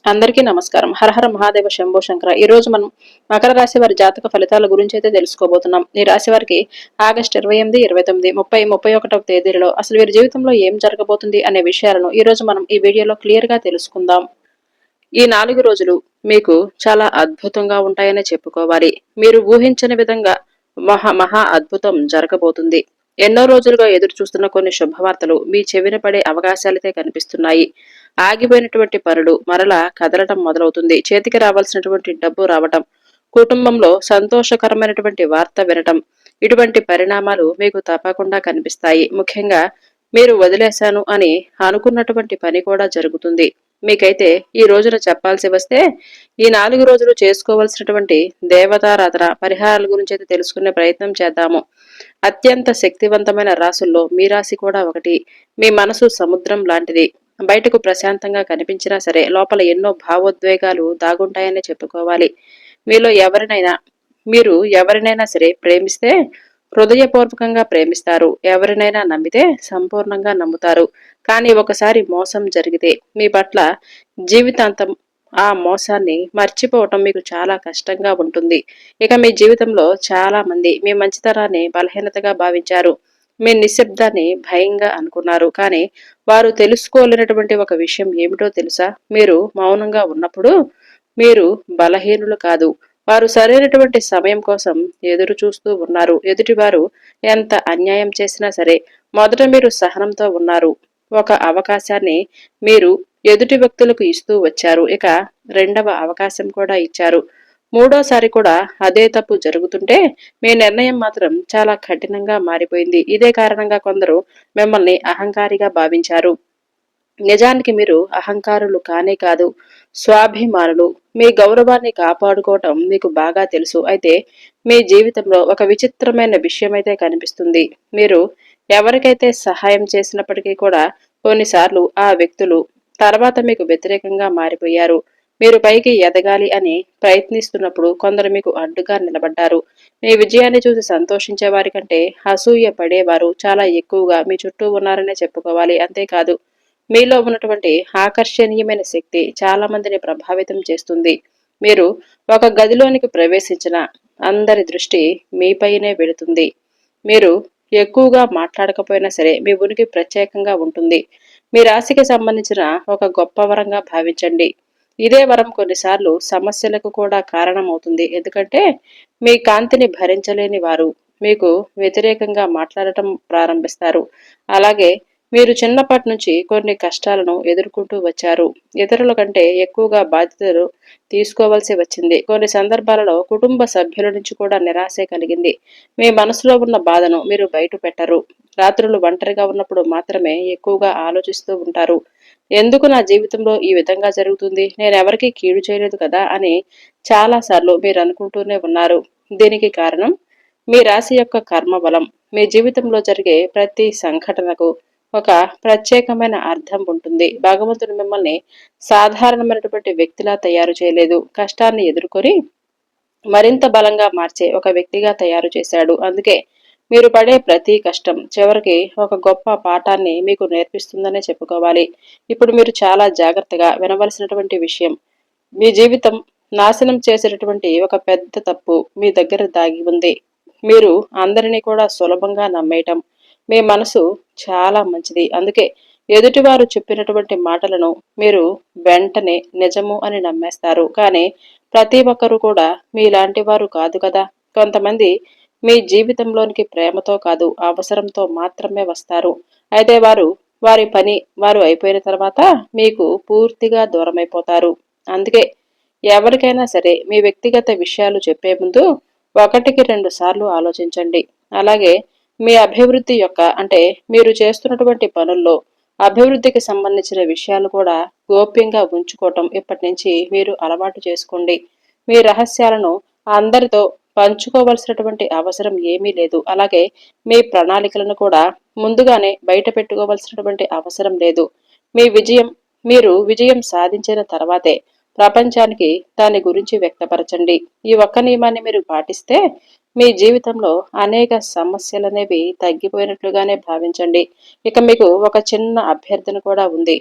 అందరికీ నమస్కారం. హరహర మహాదేవ శంభో శంకర. ఈ రోజు మనం మకర రాశి వారి జాతక ఫలితాల గురించి అయితే తెలుసుకోబోతున్నాం. ఈ రాశి వారికి ఆగస్టు 28, 29, 30, 31వ తేదీలలో అసలు వీరి జీవితంలో ఏం జరగబోతుంది అనే విషయాలను ఈ రోజు మనం ఈ వీడియోలో క్లియర్ గా తెలుసుకుందాం. ఈ 4 రోజులు మీకు చాలా అద్భుతంగా ఉంటాయనే చెప్పుకోవాలి. మీరు ఊహించని విధంగా మహా అద్భుతం జరగబోతుంది. ఎన్నో రోజులుగా ఎదురు చూస్తున్న కొన్ని శుభవార్తలు మీ చెవిన పడే అవకాశాలైతే కనిపిస్తున్నాయి. ఆగిపోయినటువంటి పనులు మరలా కదలటం మొదలవుతుంది. చేతికి రావాల్సినటువంటి డబ్బు రావటం, కుటుంబంలో సంతోషకరమైనటువంటి వార్త వినటం, ఇటువంటి పరిణామాలు మీకు తప్పకుండా కనిపిస్తాయి. ముఖ్యంగా మీరు వదిలేశాను అని అనుకున్నటువంటి పని కూడా జరుగుతుంది. మీకైతే ఈ రోజున చెప్పాల్సి వస్తే ఈ 4 రోజులు చేసుకోవలసినటువంటి దేవతారాధన పరిహారాల గురించి అయితే తెలుసుకునే ప్రయత్నం చేద్దాము. అత్యంత శక్తివంతమైన రాసుల్లో మీ రాశి కూడా ఒకటి. మీ మనసు సముద్రం లాంటిది. బయటకు ప్రశాంతంగా కనిపించినా సరే లోపల ఎన్నో భావోద్వేగాలు దాగుంటాయని చెప్పుకోవాలి. మీలో మీరు ఎవరినైనా సరే ప్రేమిస్తే హృదయపూర్వకంగా ప్రేమిస్తారు. ఎవరినైనా నమ్మితే సంపూర్ణంగా నమ్ముతారు. కానీ ఒకసారి మోసం జరిగితే మీ పట్ల జీవితాంతం ఆ మోసాన్ని మర్చిపోవటం మీకు చాలా కష్టంగా ఉంటుంది. ఇక మీ జీవితంలో చాలా మంది మీ మంచితనాన్ని బలహీనతగా భావించారు. మీ నిశ్శబ్దాన్ని భయంగా అనుకున్నారు. కానీ వారు తెలుసుకోలేనటువంటి ఒక విషయం ఏమిటో తెలుసా? మీరు మౌనంగా ఉన్నప్పుడు మీరు బలహీనులు కాదు. వారు సరైనటువంటి సమయం కోసం ఎదురు చూస్తూ ఉన్నారు. ఎదుటివారు ఎంత అన్యాయం చేసినా సరే మొదట మీరు సహనంతో ఉన్నారు. ఒక అవకాశాన్ని మీరు ఎదుటి వ్యక్తులకు ఇస్తూ వచ్చారు. ఇక రెండవ అవకాశం కూడా ఇచ్చారు. మూడోసారి కూడా అదే తప్పు జరుగుతుంటే మీ నిర్ణయం మాత్రం చాలా కఠినంగా మారిపోయింది. ఇదే కారణంగా కొందరు మిమ్మల్ని అహంకారిగా భావించారు. నిజానికి మీరు అహంకారులు కానే కాదు, స్వాభిమానులు. మీ గౌరవాన్ని కాపాడుకోవటం మీకు బాగా తెలుసు. అయితే మీ జీవితంలో ఒక విచిత్రమైన విషయం అయితే కనిపిస్తుంది. మీరు ఎవరికైతే సహాయం చేసినప్పటికీ కూడా కొన్నిసార్లు ఆ వ్యక్తులు తర్వాత మీకు వ్యతిరేకంగా మారిపోయారు. మీరు పైకి ఎదగాలి అని ప్రయత్నిస్తున్నప్పుడు కొందరు మీకు అడ్డుగా నిలబడ్డారు. మీ విజయాన్ని చూసి సంతోషించే వారి కంటే అసూయ పడేవారు చాలా ఎక్కువగా మీ చుట్టూ ఉన్నారనే చెప్పుకోవాలి. అంతేకాదు మీలో ఉన్నటువంటి ఆకర్షణీయమైన శక్తి చాలా మందిని ప్రభావితం చేస్తుంది. మీరు ఒక గదిలోనికి ప్రవేశించిన అందరి దృష్టి మీపైనే వెళుతుంది. మీరు ఎక్కువగా మాట్లాడకపోయినా సరే మీ ఉనికి ప్రత్యేకంగా ఉంటుంది. మీ రాశికి సంబంధించిన ఒక గొప్ప వరంగా భావించండి. ఇదే వరం కొన్నిసార్లు సమస్యలకు కూడా కారణమవుతుంది. ఎందుకంటే మీ కాంతిని భరించలేని వారు మీకు వ్యతిరేకంగా మాట్లాడటం ప్రారంభిస్తారు. అలాగే మీరు చిన్నప్పటి నుంచి కొన్ని కష్టాలను ఎదుర్కొంటూ వచ్చారు. ఇతరుల కంటే ఎక్కువగా బాధ్యతలు తీసుకోవాల్సి వచ్చింది. కొన్ని సందర్భాలలో కుటుంబ సభ్యుల నుంచి కూడా నిరాశే కలిగింది. మీ మనసులో ఉన్న బాధను మీరు బయట పెట్టరు. రాత్రులు ఒంటరిగా ఉన్నప్పుడు మాత్రమే ఎక్కువగా ఆలోచిస్తూ ఉంటారు. ఎందుకు నా జీవితంలో ఈ విధంగా జరుగుతుంది? నేనెవరికీ కీడు చేయలేదు కదా అని చాలాసార్లు మీరు అనుకుంటూనే ఉన్నారు. దీనికి కారణం మీ రాశి యొక్క కర్మ బలం. మీ జీవితంలో జరిగే ప్రతి సంఘటనకు ఒక ప్రత్యేకమైన అర్థం ఉంటుంది. భగవంతుడు మిమ్మల్ని సాధారణమైనటువంటి వ్యక్తిలా తయారు చేయలేదు. కష్టాన్ని ఎదుర్కొని మరింత బలంగా మార్చే ఒక వ్యక్తిగా తయారు చేశాడు. అందుకే మీరు పడే ప్రతి కష్టం చివరికి ఒక గొప్ప పాఠాన్ని మీకు నేర్పిస్తుందనే చెప్పుకోవాలి. ఇప్పుడు మీరు చాలా జాగ్రత్తగా వినవలసినటువంటి విషయం, మీ జీవితం నాశనం చేసేటటువంటి ఒక పెద్ద తప్పు మీ దగ్గర దాగి ఉంది. మీరు అందరినీ కూడా సులభంగా నమ్మేయటం. మీ మనసు చాలా మంచిది. అందుకే ఎదుటివారు చెప్పినటువంటి మాటలను మీరు వెంటనే నిజము అని నమ్మేస్తారు. కానీ ప్రతి ఒక్కరూ కూడా మీలాంటి వారు కాదు కదా. కొంతమంది మీ జీవితంలోనికి ప్రేమతో కాదు అవసరంతో మాత్రమే వస్తారు. అయితే వారి పని వారు అయిపోయిన తర్వాత మీకు పూర్తిగా దూరమైపోతారు. అందుకే ఎవరికైనా సరే మీ వ్యక్తిగత విషయాలు చెప్పే ముందు 1-2 సార్లు ఆలోచించండి. అలాగే మీ అభివృద్ధి యొక్క అంటే మీరు చేస్తున్నటువంటి పనుల్లో అభివృద్ధికి సంబంధించిన విషయాలు కూడా గోప్యంగా ఉంచుకోవటం ఇప్పటి నుంచి మీరు అలవాటు చేసుకోండి. మీ రహస్యాలను అందరితో పంచుకోవలసినటువంటి అవసరం ఏమీ లేదు. అలాగే మీ ప్రణాళికలను కూడా ముందుగానే బయట పెట్టుకోవలసినటువంటి అవసరం లేదు. మీ విజయం మీరు విజయం సాధించిన తర్వాతే ప్రపంచానికి దాని గురించి వ్యక్తపరచండి. ఈ ఒక్క నియమాన్ని మీరు పాటిస్తే మీ జీవితంలో అనేక సమస్యలనేవి తగ్గిపోయినట్లుగానే భావించండి. ఇక మీకు ఒక చిన్న అభ్యర్థన కూడా ఉంది.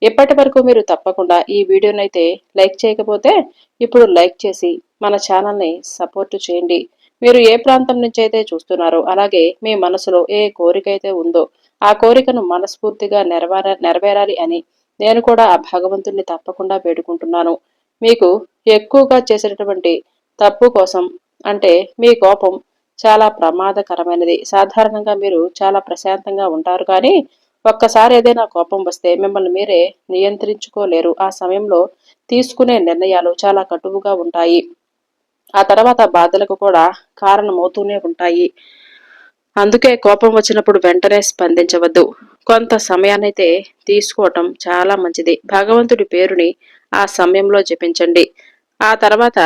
ఇప్పటి వరకు మీరు తప్పకుండా ఈ వీడియోనైతే లైక్ చేయకపోతే ఇప్పుడు లైక్ చేసి మన ఛానల్ని సపోర్ట్ చేయండి. మీరు ఏ ప్రాంతం నుంచి అయితే చూస్తున్నారో, అలాగే మీ మనసులో ఏ కోరిక అయితే ఉందో ఆ కోరికను మనస్ఫూర్తిగా నెరవేరాలి అని నేను కూడా ఆ భగవంతుణ్ణి తప్పకుండా వేడుకుంటున్నాను. మీకు ఎక్కువగా చేసేటటువంటి తప్పు కోసం, అంటే మీ కోపం చాలా ప్రమాదకరమైనది. సాధారణంగా మీరు చాలా ప్రశాంతంగా ఉంటారు, కానీ ఒక్కసారి ఏదైనా కోపం వస్తే మిమ్మల్ని మీరే నియంత్రించుకోలేరు. ఆ సమయంలో తీసుకునే నిర్ణయాలు చాలా కటువుగా ఉంటాయి. ఆ తర్వాత బాధలకు కూడా కారణమవుతూనే ఉంటాయి. అందుకే కోపం వచ్చినప్పుడు వెంటనే స్పందించవద్దు. కొంత సమయాన్నైతే తీసుకోవటం చాలా మంచిది. భగవంతుడి పేరుని ఆ సమయంలో జపించండి. ఆ తర్వాత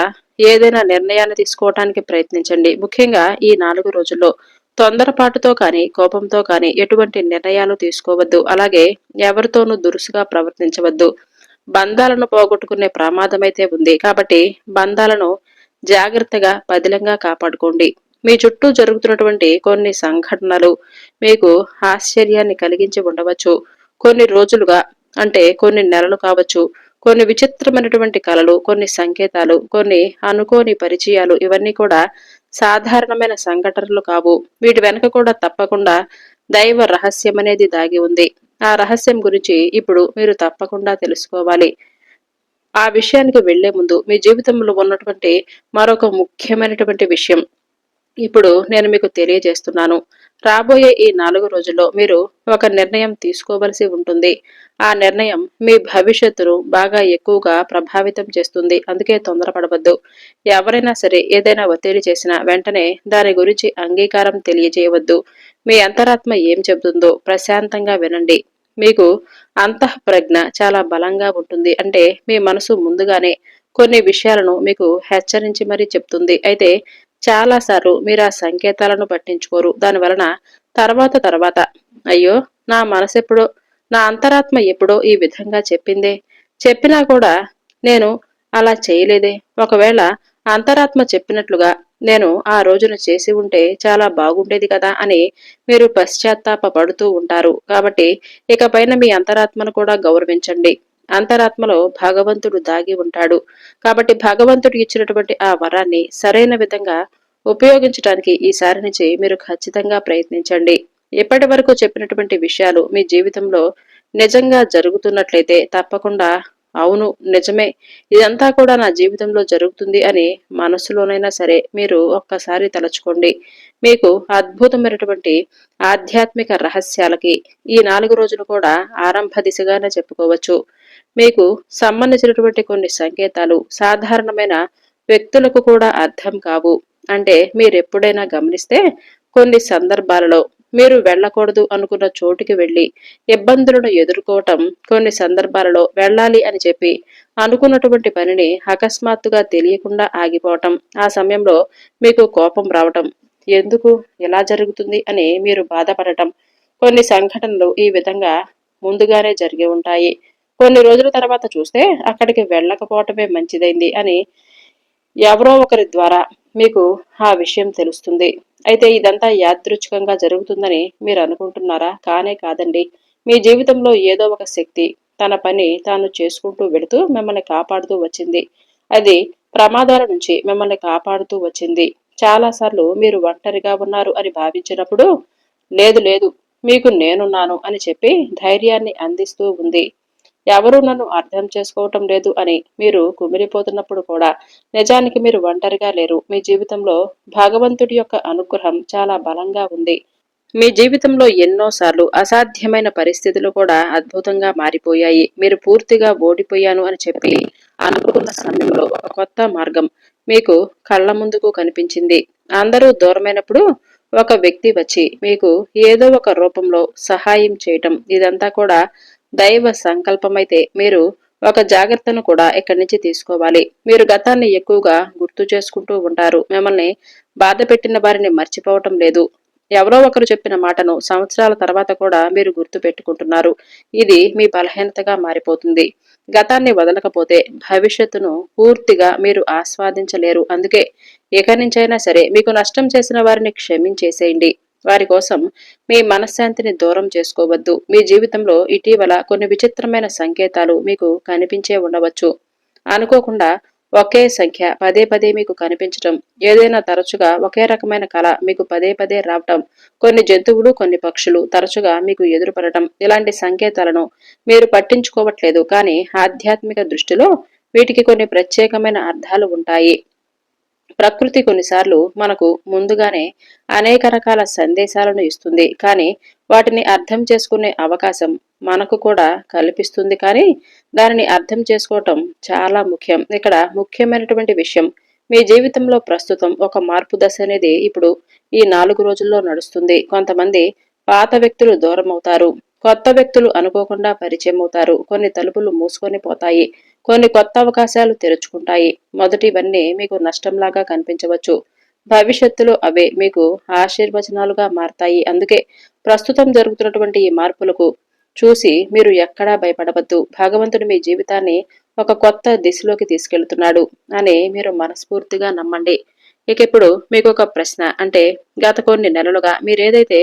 ఏదైనా నిర్ణయాన్ని తీసుకోవటానికి ప్రయత్నించండి. ముఖ్యంగా ఈ 4 రోజుల్లో తొందరపాటుతో కానీ, కోపంతో కానీ ఎటువంటి నిర్ణయాలు తీసుకోవద్దు. అలాగే ఎవరితోనూ దురుసుగా ప్రవర్తించవద్దు. బంధాలను పోగొట్టుకునే ప్రమాదమైతే ఉంది. కాబట్టి బంధాలను జాగ్రత్తగా పదిలంగా కాపాడుకోండి. మీ చుట్టూ జరుగుతున్నటువంటి కొన్ని సంఘటనలు మీకు ఆశ్చర్యాన్ని కలిగించి ఉండవచ్చు. కొన్ని రోజులుగా, అంటే కొన్ని నెలలు కావచ్చు, కొన్ని విచిత్రమైనటువంటి కలలు, కొన్ని సంకేతాలు, కొన్ని అనుకోని పరిచయాలు, ఇవన్నీ కూడా సాధారణమైన సంఘటనలు కావు. వీటి వెనక కూడా తప్పకుండా దైవ రహస్యం అనేది దాగి ఉంది. ఆ రహస్యం గురించి ఇప్పుడు మీరు తప్పకుండా తెలుసుకోవాలి. ఆ విషయానికి వెళ్లే ముందు మీ జీవితంలో ఉన్నటువంటి మరొక ముఖ్యమైనటువంటి విషయం ఇప్పుడు నేను మీకు తెలియజేస్తున్నాను. రాబోయే ఈ 4 రోజుల్లో మీరు ఒక నిర్ణయం తీసుకోవలసి ఉంటుంది. ఆ నిర్ణయం మీ భవిష్యత్తును బాగా ఎక్కువగా ప్రభావితం చేస్తుంది. అందుకే తొందరపడవద్దు. ఎవరైనా సరే ఏదైనా ఒత్తిడి చేసినా వెంటనే దాని గురించి అంగీకారం తెలియజేయవద్దు. మీ అంతరాత్మ ఏం చెబుతుందో ప్రశాంతంగా వినండి. మీకు అంతఃప్రజ్ఞ చాలా బలంగా ఉంటుంది. అంటే మీ మనసు ముందుగానే కొన్ని విషయాలను మీకు హెచ్చరించి మరీ చెప్తుంది. అయితే చాలాసార్లు మీరు ఆ సంకేతాలను పట్టించుకోరు. దానివలన తర్వాత అయ్యో, నా మనసెప్పుడో, నా అంతరాత్మ ఎప్పుడో ఈ విధంగా చెప్పిందే, చెప్పినా కూడా నేను అలా చేయలేదే, ఒకవేళ అంతరాత్మ చెప్పినట్లుగా నేను ఆ రోజున చేసి ఉంటే చాలా బాగుండేది కదా అని మీరు పశ్చాత్తాప పడుతూ ఉంటారు. కాబట్టి ఇకపైన మీ అంతరాత్మను కూడా గౌరవించండి. అంతరాత్మలో భగవంతుడు దాగి ఉంటాడు. కాబట్టి భగవంతుడు ఇచ్చినటువంటి ఆ వరాన్ని సరైన విధంగా ఉపయోగించడానికి ఈసారి నుంచి మీరు ఖచ్చితంగా ప్రయత్నించండి. ఇప్పటి వరకు చెప్పినటువంటి విషయాలు మీ జీవితంలో నిజంగా జరుగుతున్నట్లయితే తప్పకుండా అవును, నిజమే, ఇదంతా కూడా నా జీవితంలో జరుగుతుంది అని మనసులోనైనా సరే మీరు ఒక్కసారి తలుచుకోండి. మీకు అద్భుతమైనటువంటి ఆధ్యాత్మిక రహస్యాలకి ఈ 4 రోజులు కూడా ఆరంభ దిశగానే చెప్పుకోవచ్చు. మీకు సంబంధించినటువంటి కొన్ని సంకేతాలు సాధారణమైన వ్యక్తులకు కూడా అర్థం కావు. అంటే మీరెప్పుడైనా గమనిస్తే కొన్ని సందర్భాలలో మీరు వెళ్ళకూడదు అనుకున్న చోటుకి వెళ్లి ఇబ్బందులను ఎదుర్కోవటం, కొన్ని సందర్భాలలో వెళ్ళాలి అని చెప్పి అనుకున్నటువంటి పనిని అకస్మాత్తుగా తెలియకుండా ఆగిపోవటం, ఆ సమయంలో మీకు కోపం రావటం, ఎందుకు ఎలా జరుగుతుంది అని మీరు బాధపడటం, కొన్ని సంఘటనలు ఈ విధంగా ముందుగానే జరిగి ఉంటాయి. కొన్ని రోజుల తర్వాత చూస్తే అక్కడికి వెళ్ళకపోవటమే మంచిదైంది అని ఎవరో ఒకరి ద్వారా మీకు ఆ విషయం తెలుస్తుంది. అయితే ఇదంతా యాదృచ్ఛికంగా జరుగుతుందని మీరు అనుకుంటున్నారా? కానే కాదండి. మీ జీవితంలో ఏదో ఒక శక్తి తన పని తాను చేసుకుంటూ వెళుతూ మిమ్మల్ని కాపాడుతూ వచ్చింది. అది ప్రమాదాల నుంచి మిమ్మల్ని కాపాడుతూ వచ్చింది. చాలాసార్లు మీరు ఒంటరిగా ఉన్నారు అని భావించినప్పుడు లేదు లేదు, మీకు నేనున్నాను అని చెప్పి ధైర్యాన్ని అందిస్తూ ఉంది. ఎవరూ నన్ను అర్థం చేసుకోవటం లేదు అని మీరు కుమిలిపోతున్నప్పుడు కూడా నిజానికి మీరు ఒంటరిగా లేరు. మీ జీవితంలో భగవంతుడి యొక్క అనుగ్రహం చాలా బలంగా ఉంది. మీ జీవితంలో ఎన్నోసార్లు అసాధ్యమైన పరిస్థితులు కూడా అద్భుతంగా మారిపోయాయి. మీరు పూర్తిగా ఓడిపోయాను అని చెప్పి అనుకున్న సమయంలో ఒక కొత్త మార్గం మీకు కళ్ళ ముందుకు కనిపించింది. అందరూ దూరమైనప్పుడు ఒక వ్యక్తి వచ్చి మీకు ఏదో ఒక రూపంలో సహాయం చేయటం, ఇదంతా కూడా దైవ సంకల్పమైతే మీరు ఒక జాగ్రత్తను కూడా ఇక్కడి నుంచి తీసుకోవాలి. మీరు గతాన్ని ఎక్కువగా గుర్తు చేసుకుంటూ ఉంటారు. మిమ్మల్ని బాధ పెట్టిన వారిని మర్చిపోవటం లేదు. ఎవరో ఒకరు చెప్పిన మాటను సంవత్సరాల తర్వాత కూడా మీరు గుర్తు పెట్టుకుంటున్నారు. ఇది మీ బలహీనతగా మారిపోతుంది. గతాన్ని వదలకపోతే భవిష్యత్తును పూర్తిగా మీరు ఆస్వాదించలేరు. అందుకే ఇక నుంచైనా సరే మీకు నష్టం చేసిన వారిని క్షమించేసేయండి. వారి కోసం మీ మనశ్శాంతిని దూరం చేసుకోవద్దు. మీ జీవితంలో ఇటీవల కొన్ని విచిత్రమైన సంకేతాలు మీకు కనిపించే ఉండవచ్చు. అనుకోకుండా ఒకే సంఖ్య పదే పదే మీకు కనిపించటం, ఏదైనా తరచుగా ఒకే రకమైన కళ మీకు పదే పదే రావటం, కొన్ని జంతువులు కొన్ని పక్షులు తరచుగా మీకు ఎదురుపడటం, ఇలాంటి సంకేతాలను మీరు పట్టించుకోవట్లేదు. కానీ ఆధ్యాత్మిక దృష్టిలో వీటికి కొన్ని ప్రత్యేకమైన అర్థాలు ఉంటాయి. ప్రకృతి కొన్నిసార్లు మనకు ముందుగానే అనేక రకాల సందేశాలను ఇస్తుంది. కానీ వాటిని అర్థం చేసుకునే అవకాశం మనకు కూడా కల్పిస్తుంది. కానీ దానిని అర్థం చేసుకోవటం చాలా ముఖ్యం. ఇక్కడ ముఖ్యమైనటువంటి విషయం, మీ జీవితంలో ప్రస్తుతం ఒక మార్పు దశ అనేది ఇప్పుడు ఈ 4 రోజుల్లో నడుస్తుంది. కొంతమంది పాత వ్యక్తులు దూరం అవుతారు. కొత్త వ్యక్తులు అనుకోకుండా పరిచయం అవుతారు. కొన్ని తలుపులు మూసుకొని పోతాయి. కొన్ని కొత్త అవకాశాలు తెరుచుకుంటాయి. మొదటివన్నీ మీకు నష్టంలాగా కనిపించవచ్చు. భవిష్యత్తులో అవే మీకు ఆశీర్వచనాలుగా మారతాయి. అందుకే ప్రస్తుతం జరుగుతున్నటువంటి ఈ మార్పులకు చూసి మీరు ఎక్కడా భయపడవద్దు. భగవంతుడు మీ జీవితాన్ని ఒక కొత్త దిశలోకి తీసుకెళ్తున్నాడు అని మీరు మనస్ఫూర్తిగా నమ్మండి. ఇక ఇప్పుడు మీకు ఒక ప్రశ్న, అంటే గత కొన్ని నెలలుగా మీరేదైతే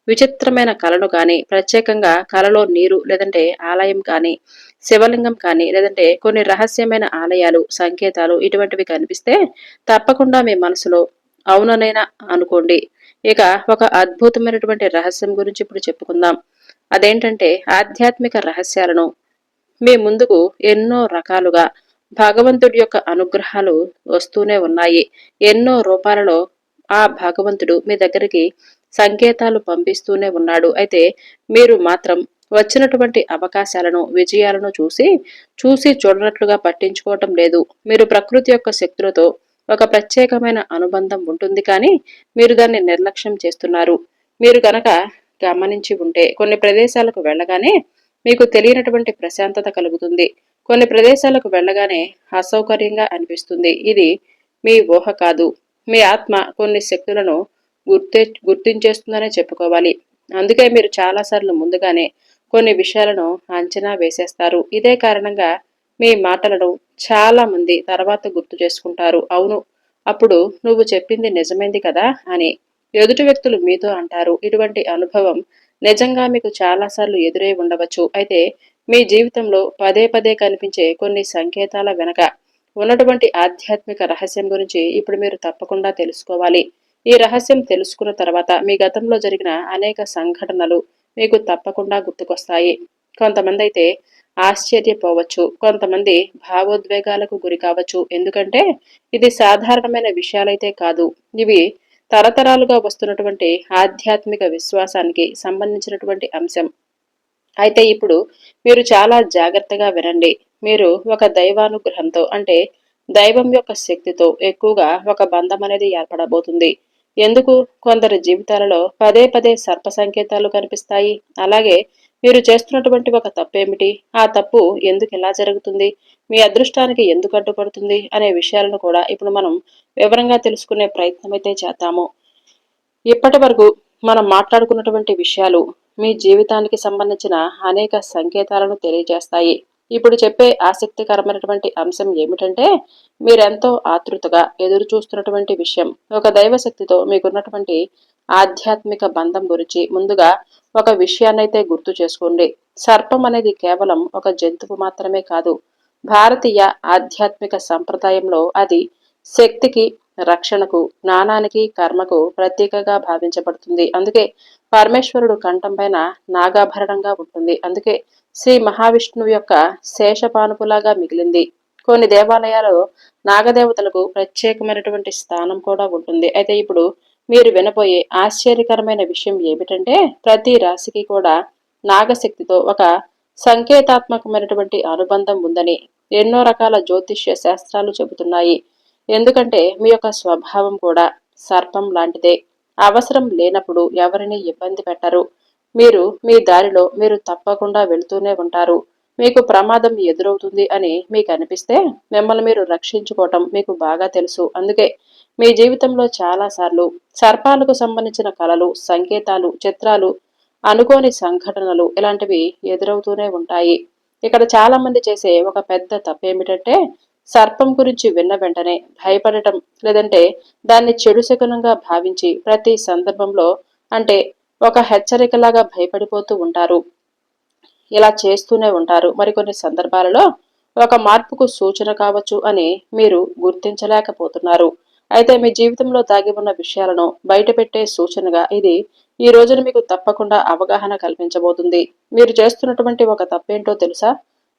విచిత్రమైన కళను కానీ, ప్రత్యేకంగా కళలో నీరు లేదంటే ఆలయం కానీ, శివలింగం కానీ, లేదంటే కొన్ని రహస్యమైన ఆలయాలు, సంకేతాలు ఇటువంటివి కనిపిస్తే తప్పకుండా మీ మనసులో అవుననైనా అనుకోండి. ఇక ఒక అద్భుతమైనటువంటి రహస్యం గురించి ఇప్పుడు చెప్పుకుందాం. అదేంటంటే ఆధ్యాత్మిక రహస్యాలను మీ ముందుకు ఎన్నో రకాలుగా భగవంతుడి యొక్క అనుగ్రహాలు వస్తూనే ఉన్నాయి. ఎన్నో రూపాలలో ఆ భగవంతుడు మీ దగ్గరికి సంకేతాలు పంపిస్తూనే ఉన్నాడు. అయితే మీరు మాత్రం వచ్చినటువంటి అవకాశాలను, విజయాలను చూసి చూడనట్లుగా పట్టించుకోవటం లేదు. మీరు ప్రకృతి యొక్క శక్తులతో ఒక ప్రత్యేకమైన అనుబంధం ఉంటుంది, కానీ మీరు దాన్ని నిర్లక్ష్యం చేస్తున్నారు. మీరు గనక గమనించి ఉంటే కొన్ని ప్రదేశాలకు వెళ్ళగానే మీకు తెలియనటువంటి ప్రశాంతత కలుగుతుంది. కొన్ని ప్రదేశాలకు వెళ్ళగానే అసౌకర్యంగా అనిపిస్తుంది. ఇది మీ ఊహ కాదు. మీ ఆత్మ కొన్ని శక్తులను గుర్తించేస్తుందనే చెప్పుకోవాలి. అందుకే మీరు చాలాసార్లు ముందుగానే కొన్ని విషయాలను అంచనా వేసేస్తారు. ఇదే కారణంగా మీ మాటలను చాలా మంది తర్వాత గుర్తు చేసుకుంటారు. అవును, అప్పుడు నువ్వు చెప్పింది నిజమైంది కదా అని ఎదుటి వ్యక్తులు మీతో అంటారు. ఇటువంటి అనుభవం నిజంగా మీకు చాలాసార్లు ఎదురై ఉండవచ్చు. అయితే మీ జీవితంలో పదే పదే కనిపించే కొన్ని సంకేతాల వెనక ఉన్నటువంటి ఆధ్యాత్మిక రహస్యం గురించి ఇప్పుడు మీరు తప్పకుండా తెలుసుకోవాలి. ఈ రహస్యం తెలుసుకున్న తర్వాత మీ గతంలో జరిగిన అనేక సంఘటనలు మీకు తప్పకుండా గుర్తుకొస్తాయి. కొంతమంది అయితే ఆశ్చర్యపోవచ్చు, కొంతమంది భావోద్వేగాలకు గురి కావచ్చు. ఎందుకంటే ఇది సాధారణమైన విషయాలైతే కాదు. ఇవి తరతరాలుగా వస్తున్నటువంటి ఆధ్యాత్మిక విశ్వాసానికి సంబంధించినటువంటి అంశం. అయితే ఇప్పుడు మీరు చాలా జాగ్రత్తగా వినండి. మీరు ఒక దైవానుగ్రహంతో, అంటే దైవం యొక్క శక్తితో ఎక్కువగా ఒక బంధం అనేది ఏర్పడబోతుంది. ఎందుకు కొందరి జీవితాలలో పదే పదే సర్ప సంకేతాలు కనిపిస్తాయి. అలాగే మీరు చేస్తున్నటువంటి ఒక తప్పేమిటి, ఆ తప్పు ఎందుకు ఇలా జరుగుతుంది, మీ అదృష్టానికి ఎందుకు అడ్డుపడుతుంది అనే విషయాలను కూడా ఇప్పుడు మనం వివరంగా తెలుసుకునే ప్రయత్నం అయితే చేద్దాము. ఇప్పటి వరకు మనం మాట్లాడుకున్నటువంటి విషయాలు మీ జీవితానికి సంబంధించిన అనేక సంకేతాలను తెలియజేస్తాయి. ఇప్పుడు చెప్పే ఆసక్తికరమైనటువంటి అంశం ఏమిటంటే, మీరెంతో ఆతృతగా ఎదురు చూస్తున్నటువంటి విషయం, ఒక దైవశక్తితో మీకున్నటువంటి ఆధ్యాత్మిక బంధం గురించి. ముందుగా ఒక విషయాన్నైతే గుర్తు చేసుకోండి. సర్పం అనేది కేవలం ఒక జంతువు మాత్రమే కాదు. భారతీయ ఆధ్యాత్మిక సంప్రదాయంలో అది శక్తికి, రక్షణకు, జ్ఞానానికి, కర్మకు ప్రతీకగా భావించబడుతుంది. అందుకే పరమేశ్వరుడు కంఠం పైన నాగాభరణంగా ఉంటుంది. అందుకే శ్రీ మహావిష్ణువు యొక్క శేషపానుపులాగా మిగిలింది. కొన్ని దేవాలయాలలో నాగదేవతలకు ప్రత్యేకమైనటువంటి స్థానం కూడా ఉంటుంది. అయితే ఇప్పుడు మీరు వినబోయే ఆశ్చర్యకరమైన విషయం ఏమిటంటే, ప్రతి రాశికి కూడా నాగశక్తితో ఒక సంకేతాత్మకమైనటువంటి అనుబంధం ఉందని ఎన్నో రకాల జ్యోతిష్య శాస్త్రాలు చెబుతున్నాయి. ఎందుకంటే మీ యొక్క స్వభావం కూడా సర్పం లాంటిదే. అవసరం లేనప్పుడు ఎవరిని ఇబ్బంది పెట్టరు. మీరు మీ దారిలో మీరు తప్పకుండా వెళుతూనే ఉంటారు. మీకు ప్రమాదం ఎదురవుతుంది అని మీకు అనిపిస్తే మిమ్మల్ని మీరు రక్షించుకోవటం మీకు బాగా తెలుసు. అందుకే మీ జీవితంలో చాలా సార్లు సర్పాలకు సంబంధించిన కళలు, సంకేతాలు, చిత్రాలు, అనుకోని సంఘటనలు ఇలాంటివి ఎదురవుతూనే ఉంటాయి. ఇక్కడ చాలా మంది చేసే ఒక పెద్ద తప్పేమిటంటే, సర్పం గురించి విన్న వెంటనే భయపడటం, లేదంటే దాన్ని చెడు శకునంగా భావించి ప్రతి సందర్భంలో అంటే ఒక హెచ్చరికలాగా భయపడిపోతూ ఉంటారు. ఇలా చేస్తూనే ఉంటారు. మరికొన్ని సందర్భాలలో ఒక మార్పుకు సూచన కావచ్చు అని మీరు గుర్తించలేకపోతున్నారు. అయితే మీ జీవితంలో దాగి ఉన్న విషయాలను బయటపెట్టే సూచనగా ఇది ఈ రోజున మీకు తప్పకుండా అవగాహన కల్పించబోతుంది. మీరు చేస్తున్నటువంటి ఒక తప్పేంటో తెలుసా?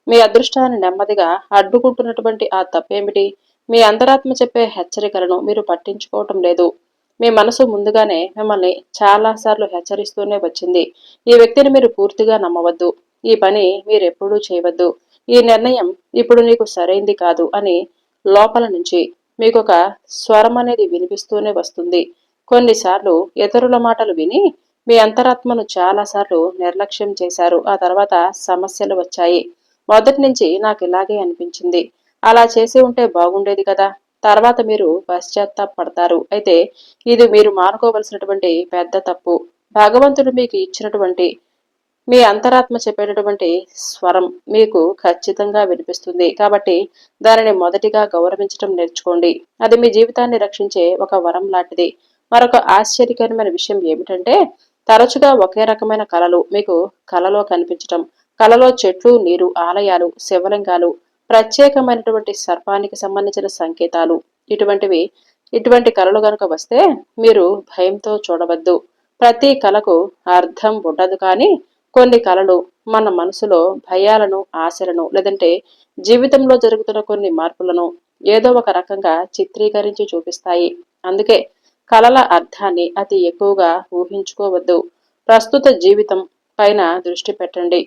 మీ అదృష్టాన్ని నెమ్మదిగా అడ్డుకుంటున్నటువంటి ఆ తప్పేమిటి? మీ అంతరాత్మ చెప్పే హెచ్చరికలను మీరు పట్టించుకోవటం లేదు. మీ మనసు ముందుగానే మిమ్మల్ని చాలాసార్లు హెచ్చరిస్తూనే వచ్చింది. ఈ వ్యక్తిని మీరు పూర్తిగా నమ్మవద్దు. ఈ పని మీరెప్పుడూ చేయవద్దు. ఈ నిర్ణయం ఇప్పుడు నీకు సరైంది కాదు అని లోపల నుంచి మీకొక స్వరం అనేది వినిపిస్తూనే వస్తుంది. కొన్నిసార్లు ఇతరుల మాటలు విని మీ అంతరాత్మను చాలాసార్లు నిర్లక్ష్యం చేశారు. ఆ తర్వాత సమస్యలు వచ్చాయి. మొదటి నుంచి నాకు ఇలాగే అనిపించింది. అలా చేసి ఉంటే బాగుండేది కదా. తర్వాత మీరు పశ్చాత్తాపడతారు. అయితే ఇది మీరు మానుకోవలసినటువంటి పెద్ద తప్పు. భగవంతుడు మీకు ఇచ్చినటువంటి మీ అంతరాత్మ చెప్పేటటువంటి స్వరం మీకు ఖచ్చితంగా వినిపిస్తుంది. కాబట్టి దానిని మొదటిగా గౌరవించడం నేర్చుకోండి. అది మీ జీవితాన్ని రక్షించే ఒక వరం లాంటిది. మరొక ఆశ్చర్యకరమైన విషయం ఏమిటంటే తరచుగా ఒకే రకమైన కళలు మీకు కలలో కనిపించటం. కలలో చెట్లు, నీరు, ఆలయాలు, శివలింగాలు, ప్రత్యేకమైనటువంటి సర్పానికి సంబంధించిన సంకేతాలు ఇటువంటి కళలు గనుక వస్తే మీరు భయంతో చూడవద్దు. ప్రతి కళకు అర్థం ఉండదు, కానీ కొన్ని కళలు మన మనసులో భయాలను, ఆశలను, లేదంటే జీవితంలో జరుగుతున్న కొన్ని మార్పులను ఏదో ఒక రకంగా చిత్రీకరించి చూపిస్తాయి. అందుకే కళల అర్థాన్ని అతి ఎక్కువగా ఊహించుకోవద్దు. ప్రస్తుత జీవితం పైన దృష్టి పెట్టండి.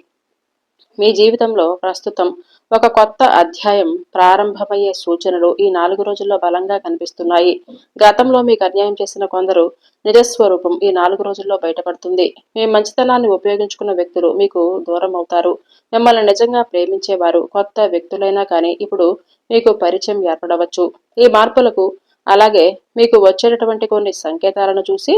మీ జీవితంలో ప్రస్తుతం ఒక కొత్త అధ్యాయం ప్రారంభమయ్యే సూచనలు ఈ 4 రోజుల్లో బలంగా కనిపిస్తున్నాయి. గతంలో మీకు అన్యాయం చేసిన కొందరు నిజస్వరూపం ఈ 4 రోజుల్లో బయటపడుతుంది. మీ మంచితనాన్ని ఉపయోగించుకున్న వ్యక్తులు మీకు దూరం అవుతారు. మిమ్మల్ని నిజంగా ప్రేమించేవారు కొత్త వ్యక్తులైనా కానీ ఇప్పుడు మీకు పరిచయం ఏర్పడవచ్చు. ఈ మార్పులకు అలాగే మీకు వచ్చేటటువంటి కొన్ని సంకేతాలను చూసి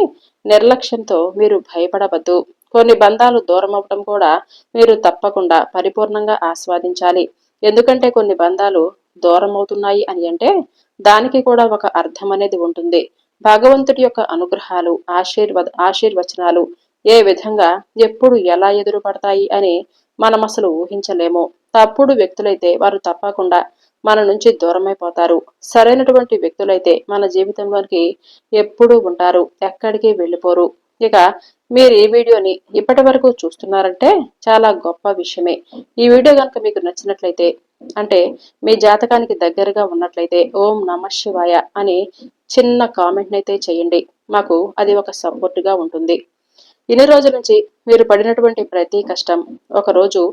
నిర్లక్ష్యంతో మీరు భయపడవద్దు. కొన్ని బంధాలు దూరం అవటం కూడా మీరు తప్పకుండా పరిపూర్ణంగా ఆస్వాదించాలి. ఎందుకంటే కొన్ని బంధాలు దూరం అవుతున్నాయి అని అంటే దానికి కూడా ఒక అర్థం అనేది ఉంటుంది. భగవంతుడి యొక్క అనుగ్రహాలు, ఆశీర్వచనాలు ఏ విధంగా ఎప్పుడు ఎలా ఎదురుపడతాయి అని మనం అసలు ఊహించలేము. తప్పుడు వ్యక్తులైతే వారు తప్పకుండా మన నుంచి దూరమైపోతారు. సరైనటువంటి వ్యక్తులైతే మన జీవితంలోనికి ఎప్పుడూ ఉంటారు, ఎక్కడికి వెళ్ళిపోరు. ఇక మీరు ఈ వీడియోని ఇప్పటి వరకు చూస్తున్నారంటే చాలా గొప్ప విషయమే. ఈ వీడియో కనుక మీకు నచ్చినట్లయితే, అంటే మీ జాతకానికి దగ్గరగా ఉన్నట్లయితే ఓం నమ శివాయ అని చిన్న కామెంట్ అయితే చేయండి. మాకు అది ఒక సపోర్ట్గా ఉంటుంది. ఇన్ని రోజుల నుంచి మీరు పడినటువంటి ప్రతి కష్టం ఒక రోజు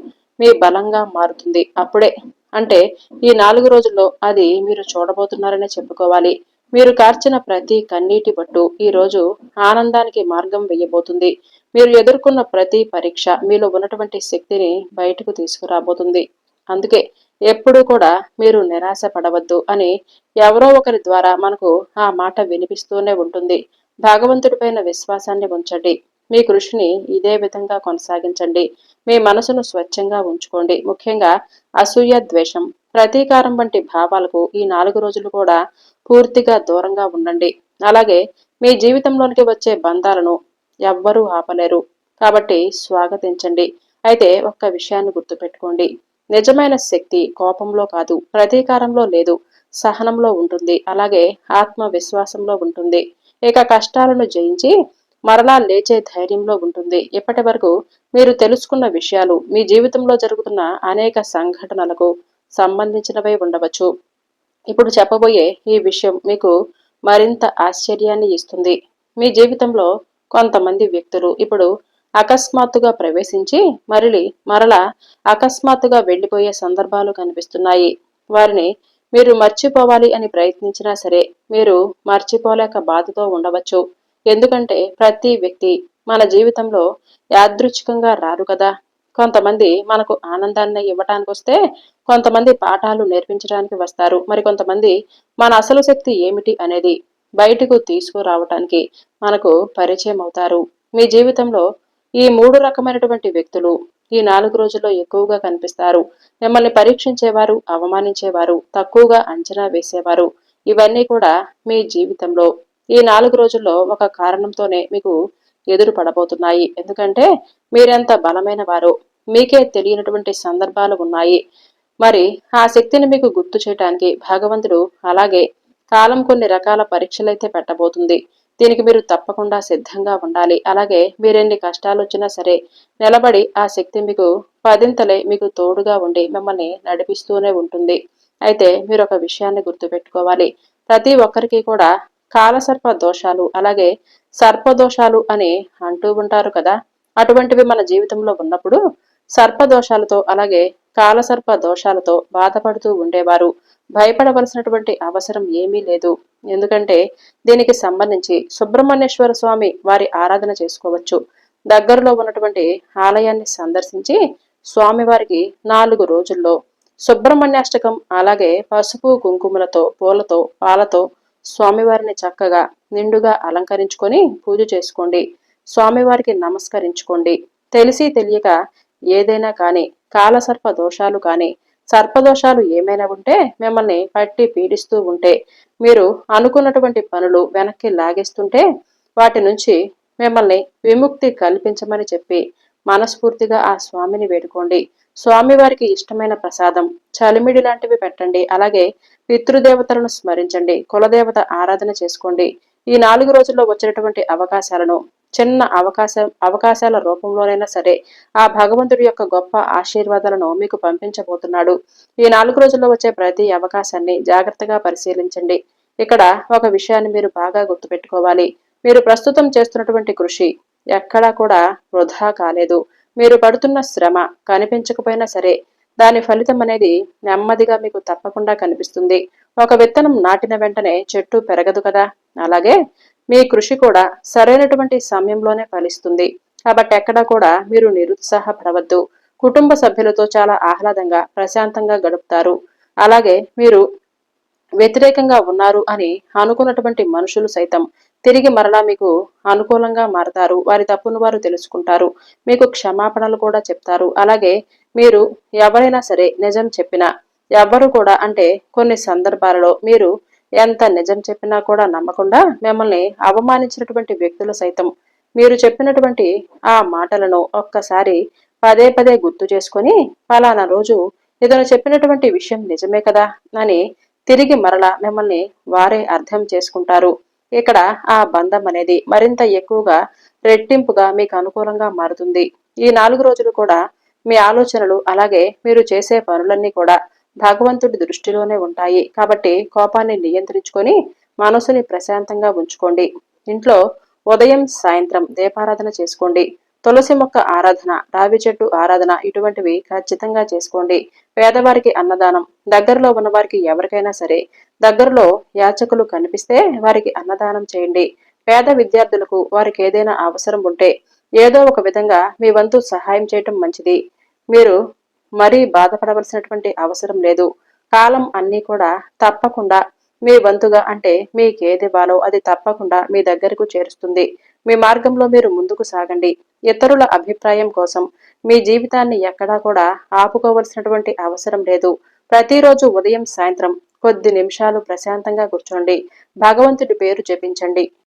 మీ బలంగా మారుతుంది. అప్పుడే అంటే ఈ 4 రోజుల్లో అది మీరు చూడబోతున్నారనే చెప్పుకోవాలి. మీరు కార్చిన ప్రతి కన్నీటి బట్టు ఈ రోజు ఆనందానికి మార్గం వేయబోతుంది. మీరు ఎదుర్కొన్న ప్రతి పరీక్ష మీలో ఉన్నటువంటి శక్తిని బయటకు తీసుకురాబోతుంది. అందుకే ఎప్పుడూ కూడా మీరు నిరాశ పడవద్దు అని ఎవరో ఒకరి ద్వారా మనకు ఆ మాట వినిపిస్తూనే ఉంటుంది. భగవంతుడిపైన విశ్వాసాన్ని ఉంచండి. మీ కృషిని ఇదే విధంగా కొనసాగించండి. మీ మనసును స్వచ్ఛంగా ఉంచుకోండి. ముఖ్యంగా అసూయ, ద్వేషం, ప్రతీకారం వంటి భావాలకు ఈ 4 రోజులు కూడా పూర్తిగా దూరంగా ఉండండి. అలాగే మీ జీవితంలోనికి వచ్చే బంధాలను ఎవ్వరూ ఆపలేరు. కాబట్టి స్వాగతించండి. అయితే ఒక్క విషయాన్ని గుర్తుపెట్టుకోండి. నిజమైన శక్తి కోపంలో కాదు, ప్రతీకారంలో లేదు, సహనంలో ఉంటుంది. అలాగే ఆత్మవిశ్వాసంలో ఉంటుంది. ఇక కష్టాలను జయించి మరలా లేచే ధైర్యంలో ఉంటుంది. ఇప్పటి వరకు మీరు తెలుసుకున్న విషయాలు మీ జీవితంలో జరుగుతున్న అనేక సంఘటనలకు సంబంధించినవై ఉండవచ్చు. ఇప్పుడు చెప్పబోయే ఈ విషయం మీకు మరింత ఆశ్చర్యాన్ని ఇస్తుంది. మీ జీవితంలో కొంతమంది వ్యక్తులు ఇప్పుడు అకస్మాత్తుగా ప్రవేశించి మరలా అకస్మాత్తుగా వెళ్లిపోయే సందర్భాలు కనిపిస్తున్నాయి. వారిని మీరు మర్చిపోవాలి అని ప్రయత్నించినా సరే మీరు మర్చిపోలేక బాధతో ఉండవచ్చు. ఎందుకంటే ప్రతి వ్యక్తి మన జీవితంలో యాదృచ్ఛికంగా రారు కదా. కొంతమంది మనకు ఆనందాన్ని ఇవ్వటానికి వస్తే, కొంతమంది పాఠాలు నేర్పించడానికి వస్తారు. మరి కొంతమంది మన అసలు శక్తి ఏమిటి అనేది బయటకు తీసుకురావటానికి మనకు పరిచయం అవుతారు. మీ జీవితంలో ఈ 3 రకమైనటువంటి వ్యక్తులు ఈ 4 రోజుల్లో ఎక్కువగా కనిపిస్తారు. మిమ్మల్ని పరీక్షించేవారు, అవమానించేవారు, తక్కువగా అంచనా వేసేవారు. ఇవన్నీ కూడా మీ జీవితంలో ఈ 4 రోజుల్లో ఒక కారణంతోనే మీకు ఎదురు పడబోతున్నాయి. ఎందుకంటే మీరెంత బలమైన వారో మీకే తెలియనటువంటి సందర్భాలు ఉన్నాయి. మరి ఆ శక్తిని మీకు గుర్తు చేయటానికి భగవంతుడు అలాగే కాలం కొన్ని రకాల పరీక్షలైతే పెట్టబోతుంది. దీనికి మీరు తప్పకుండా సిద్ధంగా ఉండాలి. అలాగే మీరెన్ని కష్టాలు వచ్చినా సరే నిలబడి ఆ శక్తి మీకు పదింతలే మీకు తోడుగా ఉండి మిమ్మల్ని నడిపిస్తూనే ఉంటుంది. అయితే మీరు ఒక విషయాన్ని గుర్తుపెట్టుకోవాలి. ప్రతి ఒక్కరికి కూడా కాలసర్ప దోషాలు అలాగే సర్పదోషాలు అని అంటూ ఉంటారు కదా. అటువంటివి మన జీవితంలో ఉన్నప్పుడు సర్పదోషాలతో అలాగే కాలసర్ప దోషాలతో బాధపడుతూ ఉండేవారు భయపడవలసినటువంటి అవసరం ఏమీ లేదు. ఎందుకంటే దీనికి సంబంధించి సుబ్రహ్మణ్యేశ్వర స్వామి వారి ఆరాధన చేసుకోవచ్చు. దగ్గరలో ఉన్నటువంటి ఆలయాన్ని సందర్శించి స్వామివారికి 4 రోజుల్లో సుబ్రహ్మణ్యాష్టకం అలాగే పసుపు కుంకుమలతో పూలతో పాలతో స్వామివారిని చక్కగా నిండుగా అలంకరించుకొని పూజ చేసుకోండి. స్వామివారికి నమస్కరించుకోండి. తెలిసి తెలియక ఏదైనా కాని కాలసర్ప దోషాలు కాని సర్పదోషాలు ఏమైనా ఉంటే మిమ్మల్ని పట్టి పీడిస్తూ ఉంటే మీరు అనుకున్నటువంటి పనులు వెనక్కి లాగేస్తుంటే వాటి నుంచి మిమ్మల్ని విముక్తి కల్పించమని చెప్పి మనస్ఫూర్తిగా ఆ స్వామిని వేడుకోండి. స్వామివారికి ఇష్టమైన ప్రసాదం చలిమిడి లాంటివి పెట్టండి. అలాగే పితృదేవతలను స్మరించండి. కులదేవత ఆరాధన చేసుకోండి. ఈ 4 రోజుల్లో వచ్చినటువంటి అవకాశాలను చిన్న అవకాశాల రూపంలోనైనా సరే ఆ భగవంతుడి యొక్క గొప్ప ఆశీర్వాదాలను మీకు పంపించబోతున్నాడు. ఈ 4 రోజుల్లో వచ్చే ప్రతి అవకాశాన్ని జాగ్రత్తగా పరిశీలించండి. ఇక్కడ ఒక విషయాన్ని మీరు బాగా గుర్తుపెట్టుకోవాలి. మీరు ప్రస్తుతం చేస్తున్నటువంటి కృషి ఎక్కడా కూడా వృధా కాలేదు. మీరు పడుతున్న శ్రమ కనిపించకపోయినా సరే దాని ఫలితం అనేది నెమ్మదిగా మీకు తప్పకుండా కనిపిస్తుంది. ఒక విత్తనం నాటిన వెంటనే చెట్టు పెరగదు కదా, అలాగే మీ కృషి కూడా సరైనటువంటి సమయంలోనే ఫలిస్తుంది. కాబట్టి ఎక్కడా కూడా మీరు నిరుత్సాహపడవద్దు. కుటుంబ సభ్యులతో చాలా ఆహ్లాదంగా ప్రశాంతంగా గడుపుతారు. అలాగే మీరు వ్యతిరేకంగా ఉన్నారు అని అనుకున్నటువంటి మనుషులు సైతం తిరిగి మరలా మీకు అనుకూలంగా మారతారు. వారి తప్పును వారు తెలుసుకుంటారు. మీకు క్షమాపణలు కూడా చెప్తారు. అలాగే మీరు ఎవరైనా సరే నిజం చెప్పినా ఎవ్వరు కూడా అంటే కొన్ని సందర్భాలలో మీరు ఎంత నిజం చెప్పినా కూడా నమ్మకుండా మిమ్మల్ని అవమానించినటువంటి వ్యక్తులు సైతం మీరు చెప్పినటువంటి ఆ మాటలను ఒక్కసారి పదే పదే గుర్తు చేసుకొని ఫలానా రోజు ఇతను చెప్పినటువంటి విషయం నిజమే కదా అని తిరిగి మరలా మిమ్మల్ని వారే అర్థం చేసుకుంటారు. ఇక్కడ ఆ బంధం అనేది మరింత ఎక్కువగా రెట్టింపుగా మీకు అనుకూలంగా మారుతుంది. ఈ 4 రోజులు కూడా మీ ఆలోచనలు అలాగే మీరు చేసే పనులన్నీ కూడా భగవంతుడి దృష్టిలోనే ఉంటాయి. కాబట్టి కోపాన్ని నియంత్రించుకొని మనసుని ప్రశాంతంగా ఉంచుకోండి. ఇంట్లో ఉదయం సాయంత్రం దీపారాధన చేసుకోండి. తులసి మొక్క ఆరాధన రావి చెట్టు ఆరాధన ఇటువంటివి ఖచ్చితంగా చేసుకోండి. పేదవారికి అన్నదానం దగ్గరలో ఉన్న వారికి ఎవరికైనా సరే దగ్గరలో యాచకులు కనిపిస్తే వారికి అన్నదానం చేయండి. పేద విద్యార్థులకు వారికి ఏదైనా అవసరం ఉంటే ఏదో ఒక విధంగా మీ వంతు సహాయం చేయటం మంచిది. మీరు మరీ బాధపడవలసినటువంటి అవసరం లేదు. కాలం అన్నీ కూడా తప్పకుండా మీ వంతుగా అంటే మీకేదివ్వాలో అది తప్పకుండా మీ దగ్గరకు చేరుస్తుంది. మీ మార్గంలో మీరు ముందుకు సాగండి. ఇతరుల అభిప్రాయం కోసం మీ జీవితాన్ని ఎక్కడా కూడా ఆపుకోవలసినటువంటి అవసరం లేదు. ప్రతిరోజు ఉదయం సాయంత్రం కొద్ది నిమిషాలు ప్రశాంతంగా కూర్చోండి. భగవంతుడి పేరు జపించండి.